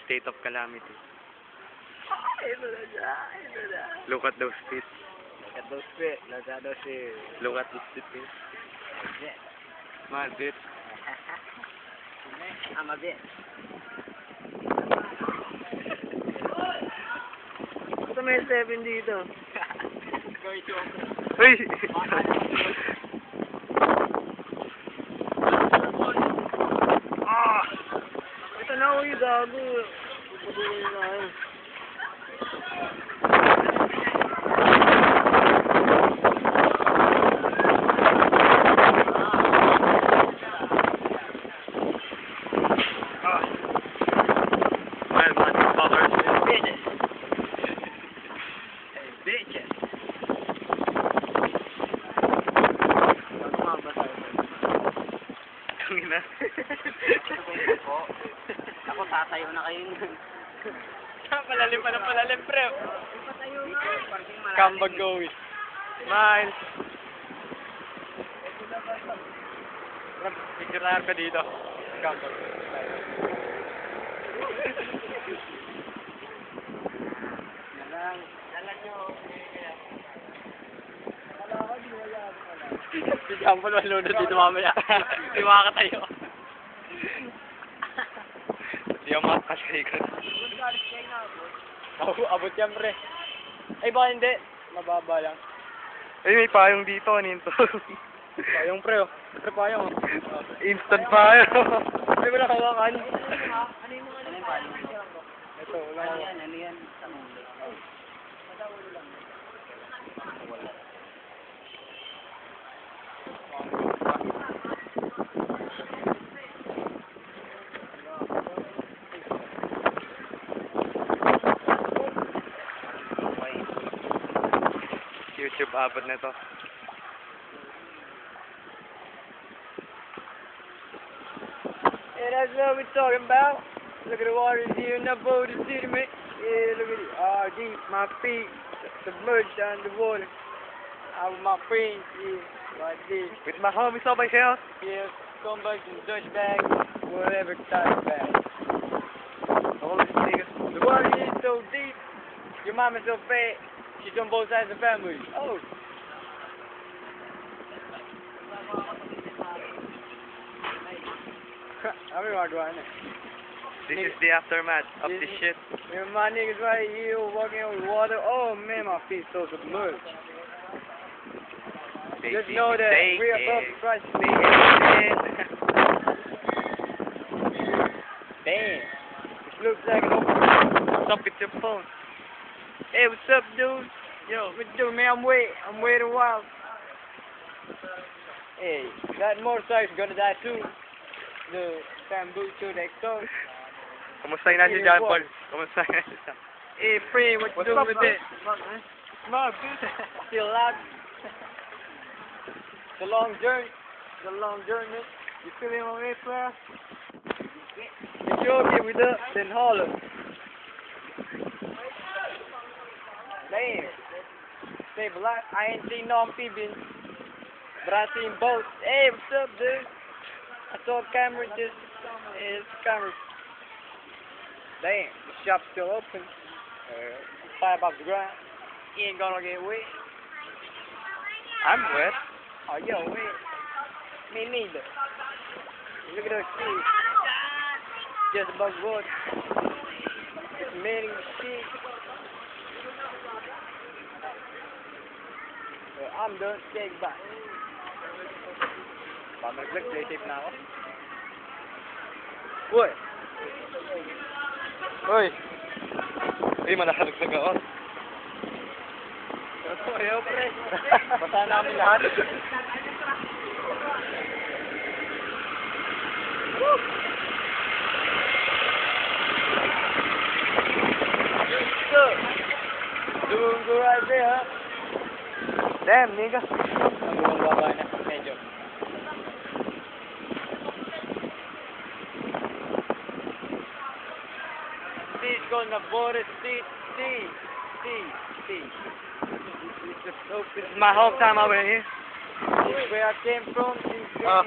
state of calamity. Ito na siya. Ito na. Look at those feet. Look at those feet. Look at those feet. Look at these feet. Yeah. Man, dude. I'm a bit. Ito may 7 dito. Uy! Ah! Ito na uy, gago. Pagpatuloy na tayo. Man, motherfuckers. Bitches. Hey, bitches. Tangina. Ako tatayo na kayo nun. Palalim pa ng palalim, pre. Tatayo na. Kambag going. Mine. Picture ka dito. Kambag. Dalan nyo. Si Jampol malunod dito mamaya. Di makakatayo. Di ako makakatayo. Abot yan, pre. Ay, baka hindi. Mababa lang. Ay, may payong dito. Ano yun to? Payong, pre, oh. Pre, payong, oh. Instant payong. Ay, wala kawakan. Ano yung palo? Ito, wala Ano kawakan. yan? Ano yan? Tanong. YouTube abot na to. Yeah, that's what we're talking about. Look at the water here in the boat, you see me? Yeah, look at it. Oh, deep, my feet submerged under water. Out with my friends, yeah, like this. With my homies over here. Yeah, scumbags and Dutch bags, whatever type of bag. All these niggas. The water is so deep, your mama's so fat, she's on both sides of the family. Oh. I mean, what do I know? This is the aftermath of this shit. And my niggas right here walking on water. Oh man, my feet so submerged. Just know that we're above the crisis. Damn. This looks like an open. What's up with your phone? Hey, what's up, dude? Yo, what you doing, man? I'm waiting a while. Hey, that motorcycle's gonna die too. The bamboo to the exhaust. Kamusta na si John Paul? Kamusta na si John? Hey, friend, what you What's doing up, with man? it? My bitch. Still alive. The long journey. The long journey. You feeling on it, player? If you okay with that, then holler. Damn. Stabilize. I ain't seen no amphibians, but I seen boats. Hey, what's up, dude? I saw a camera just. Hey, it's a camera. Damn, the shop's still open. 5 off the ground. You ain't gonna get wet. I'm wet. Oh, you don't wet. Me neither. Look at those trees. Just above water. It's melting the shit. Well, I'm done. Say goodbye. Pamaglag, play safe na ako. What? Uy! Uy, manahalag-lag ako. Ayaw, pre. Basta na kami lahat. Doing good right there, huh? Damn, nigga. Ang baba na, medyo. Steve's going to border, Steve. This is my hometown over here. This is where I came from. Oh.